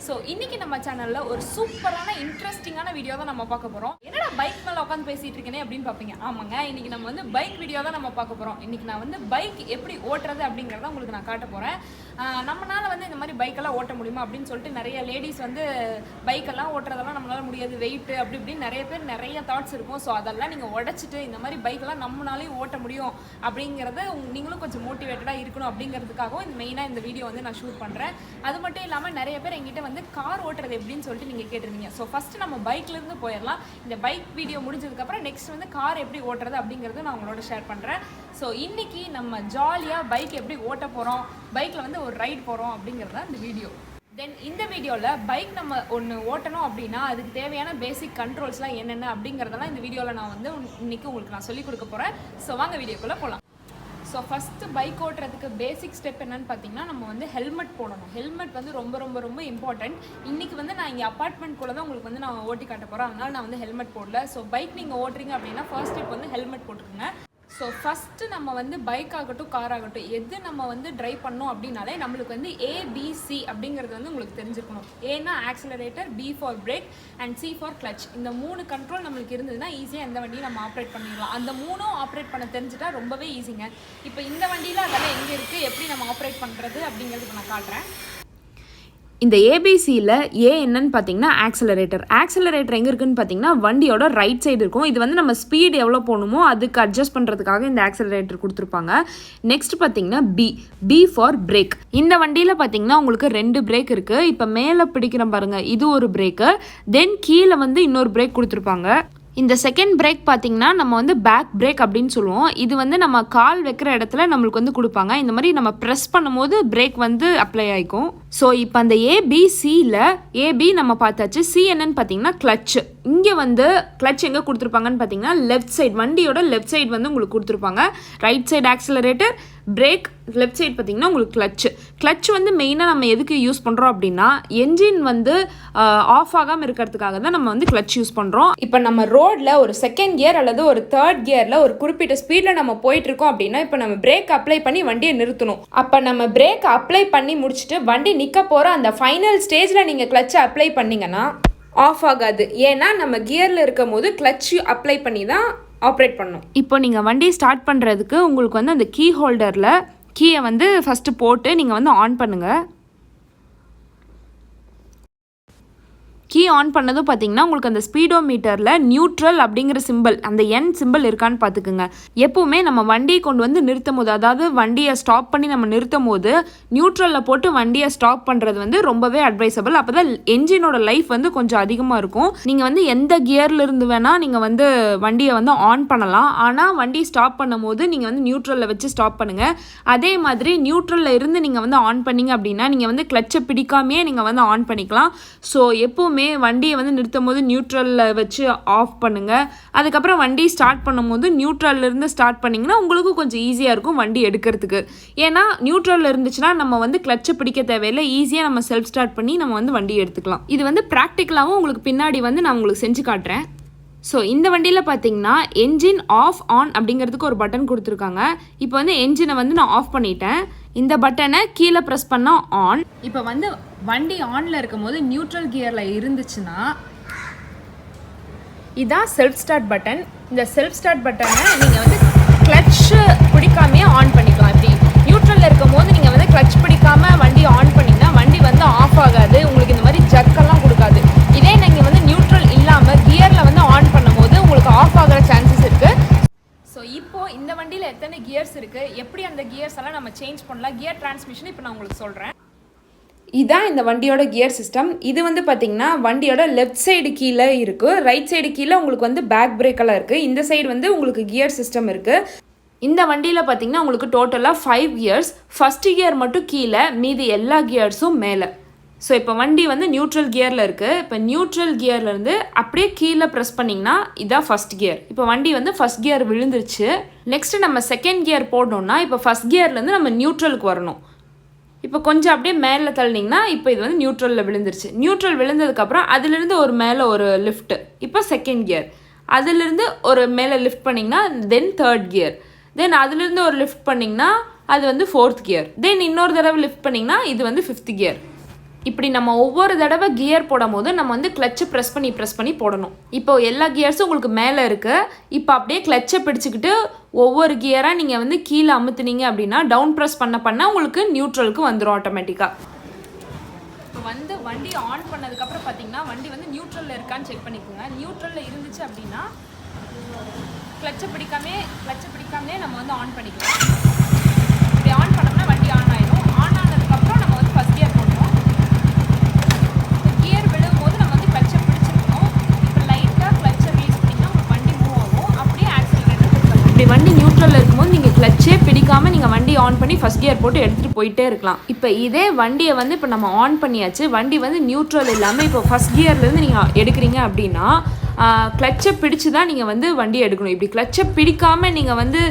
So இன்றைக்கி நம்ம சேனலில் ஒரு சூப்பரான இன்ட்ரெஸ்டிங்கான வீடியோ தான் நம்ம பார்க்க போகிறோம். என்னடா பைக் மேலே உட்காந்து பேசிகிட்டு இருக்கேனே அப்படின்னு பார்ப்பீங்க. ஆமாங்க, இன்றைக்கி நம்ம வந்து பைக் வீடியோ தான் நம்ம பார்க்க போகிறோம். இன்றைக்கி நான் வந்து பைக் எப்படி ஓட்டுறது அப்படிங்கிறத உங்களுக்கு நான் காட்ட போகிறேன். நம்மளால் வந்து இந்த மாதிரி பைக்கெல்லாம் ஓட்ட முடியுமா அப்படின்னு சொல்லிட்டு நிறைய லேடிஸ் வந்து பைக்கெல்லாம் ஓட்டுறதெல்லாம் நம்மளால முடியாது, வெயிட்டு அப்படி இப்படின்னு நிறைய பேர் நிறைய தாட்ஸ் இருக்கும். ஸோ அதெல்லாம் நீங்கள் உடச்சிட்டு இந்த மாதிரி பைக்கெல்லாம் நம்மளாலையும் ஓட்ட முடியும் அப்படிங்கிறத நீங்களும் கொஞ்சம் மோட்டிவேட்டடாக இருக்கணும் அப்படிங்கிறதுக்காகவும் இந்த மெயினாக இந்த வீடியோ வந்து நான் ஷூட் பண்ணுறேன். அது மட்டும் இல்லாமல் நிறைய பேர் எங்கிட்ட வந்து கார் ஓட்டுறது எப்படின்னு சொல்லிட்டு நீங்கள் கேட்டிருந்தீங்க. ஸோ ஃபஸ்ட்டு நம்ம பைக்லேருந்து போயிடலாம். இந்த பைக் வீடியோ முடிஞ்சதுக்கப்புறம் நெக்ஸ்ட் வந்து கார் எப்படி ஓட்டுறது அப்படிங்கிறது நான் உங்களோட ஷேர் பண்ணுறேன். ஸோ இன்றைக்கி நம்ம ஜாலியாக பைக் எப்படி ஓட்ட போகிறோம், பைக்கில் வந்து ஒரு ரைட் போகிறோம் அப்படிங்கிறது தான் இந்த வீடியோ. தென் இந்த வீடியோவில் பைக் நம்ம ஒன்று ஓட்டணும் அப்படின்னா அதுக்கு தேவையான பேசிக் கண்ட்ரோல்ஸ்லாம் என்னென்ன அப்படிங்கிறதெல்லாம் இந்த வீடியோவில் நான் வந்து இன்றைக்கி உங்களுக்கு நான் சொல்லிக் கொடுக்க போகிறேன். ஸோ வாங்க வீடியோக்குள்ளே போகலாம். ஸோ ஃபஸ்ட்டு பைக் ஓட்டுறதுக்கு பேசிக் ஸ்டெப் என்னன்னு பார்த்தீங்கன்னா நம்ம வந்து ஹெல்மெட் போடணும். ஹெல்மெட் வந்து ரொம்ப ரொம்ப ரொம்ப இம்பார்ட்டன்ட். இன்றைக்கி வந்து நான் இங்கே அப்பார்ட்மெண்ட்குள்ளே தான் உங்களுக்கு வந்து நான் ஓட்டி காட்ட போகிறேன், அதனால் நான் வந்து ஹெல்மெட் போடல. ஸோ பைக் நீங்கள் ஓட்டுறீங்க அப்படின்னா ஃபர்ஸ்ட் ஸ்டெப் வந்து ஹெல்மெட் போட்டுக்கோங்க. ஸோ ஃபஸ்ட்டு நம்ம வந்து பைக் ஆகட்டும் கார் ஆகட்டும் எது நம்ம வந்து ட்ரைவ் பண்ணோம் அப்படின்னாலே நம்மளுக்கு வந்து ஏபிசி அப்படிங்கிறது வந்து உங்களுக்கு தெரிஞ்சுக்கணும். ஏன்னா accelerator, B for brake and C for clutch. இந்த 3 கண்ட்ரோல் நம்மளுக்கு இருந்ததுன்னா ஈஸியாக எந்த வண்டியும் நம்ம ஆப்ரேட் பண்ணிடலாம். அந்த 3ம் ஆப்ரேட் பண்ண தெரிஞ்சுட்டா ரொம்பவே ஈஸிங்க. இப்போ இந்த வண்டியில் அதெல்லாம் எங்கே இருக்குது, எப்படி நம்ம ஆப்ரேட் பண்ணுறது அப்படிங்கிறதுக்கு நான் காட்டுறேன். இந்த ஏபிசியில் ஏ என்னன்னு பார்த்தீங்கன்னா ஆக்சலரேட்டர் எங்கே இருக்குன்னு பார்த்தீங்கன்னா வண்டியோட ரைட் சைடு இருக்கும். இது வந்து நம்ம ஸ்பீடு எவ்வளோ போகணுமோ அதுக்கு அட்ஜஸ்ட் பண்ணுறதுக்காக இந்த ஆக்சலரேட்டர் கொடுத்துருப்பாங்க. நெக்ஸ்ட் பார்த்தீங்கன்னா பி ஃபார் பிரேக். இந்த வண்டியில் பார்த்தீங்கன்னா உங்களுக்கு 2 பிரேக் இருக்குது. இப்போ மேலே பிடிக்கிற பாருங்கள், இது ஒரு பிரேக்கு. தென் கீழே வந்து இன்னொரு பிரேக் கொடுத்துருப்பாங்க. இந்த செகண்ட் பிரேக் பார்த்தீங்கன்னா நம்ம வந்து பேக் பிரேக் அப்படின்னு சொல்லுவோம். இது வந்து நம்ம கால் வைக்கிற இடத்துல நம்மளுக்கு வந்து கொடுப்பாங்க. இந்த மாதிரி நம்ம ப்ரெஸ் பண்ணும்போது பிரேக் வந்து அப்ளை ஆகிக்கும். ஸோ இப்போ அந்த ஏபிசியில் ஏபி நம்ம பார்த்தாச்சு. சி என்னன்னு பார்த்தீங்கன்னா கிளச்சு. இங்கே வந்து கிளச் எங்கே கொடுத்துருப்பாங்கன்னு பார்த்தீங்கன்னா லெஃப்ட் சைடு, வண்டியோட லெஃப்ட் சைடு வந்து உங்களுக்கு கொடுத்துருப்பாங்க. Right side accelerator, break, left side பார்த்தீங்கன்னா உங்களுக்கு கிளச் வந்து மெயினாக நம்ம எதுக்கு யூஸ் பண்ணுறோம் அப்படின்னா என்ஜின் வந்து ஆஃப் ஆகாமல் இருக்கிறதுக்காக தான் நம்ம வந்து கிளச் யூஸ் பண்ணுறோம். இப்போ நம்ம ரோடில் ஒரு செகண்ட் கியர் அல்லது ஒரு தேர்ட் கியரில் ஒரு குறிப்பிட்ட ஸ்பீடில் நம்ம போயிட்டுருக்கோம் அப்படின்னா இப்போ நம்ம பிரேக் அப்ளை பண்ணி வண்டியை நிறுத்தணும். அப்போ நம்ம பிரேக் அப்ளை பண்ணி முடிச்சுட்டு வண்டி நிற்க போகிற அந்த ஃபைனல் ஸ்டேஜில் நீங்கள் கிளச்சை அப்ளை பண்ணிங்கன்னா ஆஃப் ஆகாது. ஏன்னா நம்ம கியரில் இருக்கும் போது கிளச் அப்ளை பண்ணி தான் ஆப்ரேட் பண்ணணும். இப்போ நீங்கள் வண்டி ஸ்டார்ட் பண்ணுறதுக்கு உங்களுக்கு வந்து அந்த கீ ஹோல்டரில் கீயை வந்து ஃபஸ்ட்டு போட்டு நீங்கள் வந்து ஆன் பண்ணுங்கள். கீ ஆன் பண்ணதும் பார்த்தீங்கன்னா உங்களுக்கு அந்த ஸ்பீடோ மீட்டரில் நியூட்ரல் அப்படிங்கிற சிம்பிள், அந்த என் சிம்பிள் இருக்கான்னு பார்த்துக்குங்க. எப்போவுமே நம்ம வண்டியை கொண்டு வந்து நிறுத்தும் போது, அதாவது வண்டியை ஸ்டாப் பண்ணி நம்ம நிறுத்தும் போது நியூட்ரலில் போட்டு வண்டியை ஸ்டாப் பண்ணுறது வந்து ரொம்பவே அட்வைசபிள். அப்போ தான் என்ஜினோட லைஃப் வந்து கொஞ்சம் அதிகமாக இருக்கும். நீங்கள் வந்து எந்த கியரில் இருந்து வேணால் நீங்கள் வந்து வண்டியை வந்து ஆன் பண்ணலாம். ஆனால் வண்டி ஸ்டாப் பண்ணும் போது நீங்கள் வந்து நியூட்ரலில் வச்சு ஸ்டாப் பண்ணுங்கள். அதே மாதிரி நியூட்ரலில் இருந்து நீங்கள் வந்து ஆன் பண்ணிங்க அப்படின்னா நீங்கள் வந்து கிளச்சை பிடிக்காமையே நீங்கள் வந்து ஆன் பண்ணிக்கலாம். ஸோ எப்போவுமே வண்டியை வந்து நிறுத்தும் போது நியூட்ரலில் வச்சு ஆஃப் பண்ணுங்கள். அதுக்கப்புறம் வண்டி ஸ்டார்ட் பண்ணும்போது நியூட்ரல்லேருந்து ஸ்டார்ட் பண்ணிங்கன்னா உங்களுக்கு கொஞ்சம் ஈஸியாக இருக்கும் வண்டி எடுக்கிறதுக்கு. ஏன்னா நியூட்ரலில் இருந்துச்சுன்னா நம்ம வந்து கிளச்சை பிடிக்க தேவையில்லை, ஈஸியாக நம்ம செல்ஃப் ஸ்டார்ட் பண்ணி நம்ம வந்து வண்டி எடுத்துக்கலாம். இது வந்து ப்ராக்டிக்கலாகவும் உங்களுக்கு பின்னாடி வந்து நான் உங்களுக்கு செஞ்சு காட்டுறேன். ஸோ இந்த வண்டியில் பார்த்தீங்கன்னா என்ஜின் ஆஃப் ஆன் அப்படிங்கிறதுக்கு ஒரு பட்டன் கொடுத்துருக்காங்க. இப்போ வந்து என்ஜினை வந்து நான் ஆஃப் பண்ணிட்டேன். இந்த பட்டனை கீழே ப்ரெஸ் பண்ணால் ஆன். இப்போ வந்து வண்டி ஆனில் இருக்கும் போது நியூட்ரல் கியரில் இருந்துச்சுன்னா இதான் செல்ஃப் ஸ்டார்ட் பட்டன். இந்த செல்ஃப் ஸ்டார்ட் பட்டனை நீங்கள் வந்து கிளச் பிடிக்காமையே ஆன் பண்ணிக்கலாம். இப்படி நியூட்ரலில் இருக்கும் போது நீங்கள் வந்து கிளச் பிடிக்காமல் வண்டி ஆன் பண்ணிங்கன்னா வண்டி வந்து ஆஃப் ஆகாது, உங்களுக்கு இந்த மாதிரி ஜக்கெல்லாம் கொடுக்காது. இதே நீங்கள் வந்து நியூட்ரல் இல்லாமல் கியரில் வந்து ஆன் பண்ணும்போது உங்களுக்கு ஆஃப் ஆகிற சான்சஸ் இருக்குது. ஸோ இப்போது இந்த வண்டியில் எத்தனை கியர்ஸ் இருக்குது, எப்படி அந்த கியர்ஸ் எல்லாம் நம்ம சேஞ்ச் பண்ணலாம், கியர் டிரான்ஸ்மிஷன் இப்போ நான் உங்களுக்கு சொல்கிறேன். இதான் இந்த வண்டியோட கியர் சிஸ்டம். இது வந்து பார்த்திங்கன்னா வண்டியோட லெஃப்ட் சைடு கீழே இருக்குது, ரைட் சைடு கீழே உங்களுக்கு வந்து பேக் பிரேக்கெல்லாம் இருக்குது. இந்த சைடு வந்து உங்களுக்கு கியர் சிஸ்டம் இருக்குது. இந்த வண்டியில் பார்த்திங்கன்னா உங்களுக்கு டோட்டலாக 5 கியர்ஸ். ஃபஸ்ட்டு கியர் மட்டும் கீழே, மீதி எல்லா கியர்ஸும் மேலே. ஸோ இப்போ வண்டி வந்து நியூட்ரல் கியரில் இருக்குது. இப்போ நியூட்ரல் கியர்லேருந்து அப்படியே கீழே ப்ரெஸ் பண்ணிங்கன்னா இதான் ஃபஸ்ட் கியர். இப்போ வண்டி வந்து ஃபஸ்ட் கியர் விழுந்துருச்சு. நெக்ஸ்ட்டு நம்ம செகண்ட் கியர் போடணுன்னா இப்போ ஃபஸ்ட் கியர்லேருந்து நம்ம நியூட்ரலுக்கு வரணும். இப்போ கொஞ்சம் அப்படியே மேலே தள்ளினீங்கன்னா இப்போ இது வந்து நியூட்ரலில் விழுந்துருச்சு. நியூட்ரல் விழுந்ததுக்கப்புறம் அதிலிருந்து ஒரு மேலே ஒரு லிஃப்ட்டு, இப்போ செகண்ட் கியர். அதிலிருந்து ஒரு மேலே லிஃப்ட் பண்ணிங்கன்னா தென் தேர்ட் கியர். தென் அதிலிருந்து ஒரு லிஃப்ட் பண்ணிங்கன்னா அது வந்து ஃபோர்த் கியர். தென் இன்னொரு தடவை லிஃப்ட் பண்ணிங்கன்னா இது வந்து ஃபிஃப்த் கியர். இப்படி நம்ம ஒவ்வொரு தடவை கியர் போடும் போது நம்ம வந்து கிளச்சை ப்ரெஸ் பண்ணி போடணும். இப்போ எல்லா கியர்ஸும் உங்களுக்கு மேலே இருக்குது. இப்போ அப்படியே கிளச்சை பிடிச்சிக்கிட்டு ஒவ்வொரு கியராக நீங்கள் வந்து கீழே அமுத்துனீங்க அப்படின்னா டவுன் ப்ரெஸ் பண்ண உங்களுக்கு நியூட்ரலுக்கு வந்துடும் ஆட்டோமேட்டிக்காக. இப்போ வந்து வண்டி ஆன் பண்ணதுக்கப்புறம் பார்த்தீங்கன்னா வண்டி வந்து நியூட்ரலில் இருக்கான்னு செக் பண்ணிக்கோங்க. நியூட்ரலில் இருந்துச்சு அப்படின்னா கிளச்சை பிடிக்காமே நம்ம வந்து ஆன் பண்ணிக்கலாம். இப்படி ஆன் பண்ணோம்னா வண்டி ஆன் ஆயிடும். ஆன் ஆனதுக்கப்புறம் நம்ம வந்து ஃபஸ்ட் கியர் போடுவோம். கியர் விழும்போது நம்ம வந்து கிளச்சை பிடிச்சிருக்கணும். இப்போ லைட்டாக கிளச்சை ரிலீஸ் பண்ணிங்கன்னா உங்களுக்கு வண்டி மூவ் ஆகும். அப்படியே ஆக்சிலரேட்டர் கொடுக்கலாம். இப்படி வண்டி நியூட்ரலில் இருக்கும்போது நீங்கள் கிளச்சே பிடிக்காமல் நீங்கள் வண்டி ஆன் பண்ணி ஃபஸ்ட் கியர் போட்டு எடுத்துகிட்டு போயிட்டே இருக்கலாம். இப்போ இதே வண்டியை வந்து இப்போ நம்ம ஆன் பண்ணியாச்சு. வண்டி வந்து நியூட்ரல் இல்லாமல் இப்போ ஃபஸ்ட் கியர்லேருந்து நீங்கள் எடுக்கிறீங்க அப்படின்னா கிளச்சை பிடிச்சி தான் நீங்கள் வந்து வண்டி எடுக்கணும். இப்படி கிளச்சை பிடிக்காமல் நீங்கள் வந்து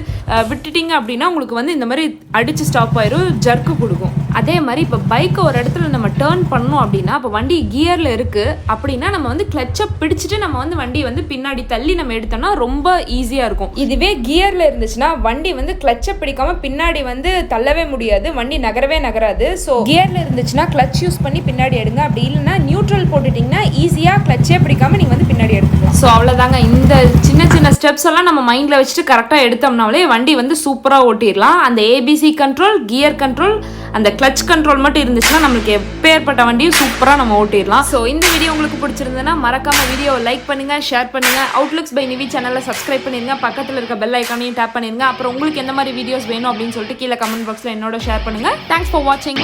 விட்டுட்டீங்க அப்படின்னா உங்களுக்கு வந்து இந்த மாதிரி அடித்து ஸ்டாப் ஆயிரும், ஜர்க்கு கொடுக்கும். அதே மாதிரி இப்போ பைக்கை ஒரு இடத்துல நம்ம டேர்ன் பண்ணோம் அப்படின்னா இப்போ வண்டி கியரில் இருக்குது அப்படின்னா நம்ம வந்து கிளச்சை பிடிச்சிட்டு நம்ம வந்து வண்டியை வந்து பின்னாடி தள்ளி நம்ம எடுத்தோம்னா ரொம்ப ஈஸியாக இருக்கும். இதுவே கியரில் இருந்துச்சுன்னா வண்டி வந்து கிளச்சை பிடிக்காமல் பின்னாடி வந்து தள்ளவே முடியாது, வண்டி நகராது. ஸோ கியரில் இருந்துச்சுன்னா கிளச் யூஸ் பண்ணி பின்னாடி எடுங்க. அப்படி இல்லைன்னா நியூட்ரல் போட்டுட்டிங்கன்னா ஈஸியாக கிளச்சே பிடிக்காமல் நீங்கள் வந்து பின்னாடி எடுங்க. ஸோ அவ்வளோதாங்க. இந்த சின்ன ஸ்டெப்ஸ் எல்லாம் நம்ம மைண்டில் வச்சுட்டு கரெக்டாக எடுத்தோம்னாலே வண்டி வந்து சூப்பராக ஓட்டிடலாம். அந்த ஏபிசி கண்ட்ரோல், கியர் கண்ட்ரோல், அந்த கிளச் கண்ட்ரோல் மட்டும் இருந்துச்சுன்னா நம்மளுக்கு எப்பேற்பட்ட வண்டியும் சூப்பராக நம்ம ஓட்டிடலாம். ஸோ இந்த வீடியோ உங்களுக்கு பிடிச்சிருந்ததுன்னா மறக்காமல் வீடியோவை லைக் பண்ணுங்கள், ஷேர் பண்ணுங்கள். அவுட்லுக்ஸ் பை நிவி சேனலில் சப்ஸ்கிரைப் பண்ணிடுங்க. பக்கத்தில் இருக்க பெல் ஐக்கானையும் டேப் பண்ணிடுங்க. அப்புறம் உங்களுக்கு எந்த மாதிரி வீடியோஸ் வேணும் அப்படின்னு சொல்லிட்டு கீழே கமெண்ட் பாக்ஸில் என்னோட ஷேர் பண்ணுங்கள். தேங்க்ஸ் ஃபார் வாட்சிங்.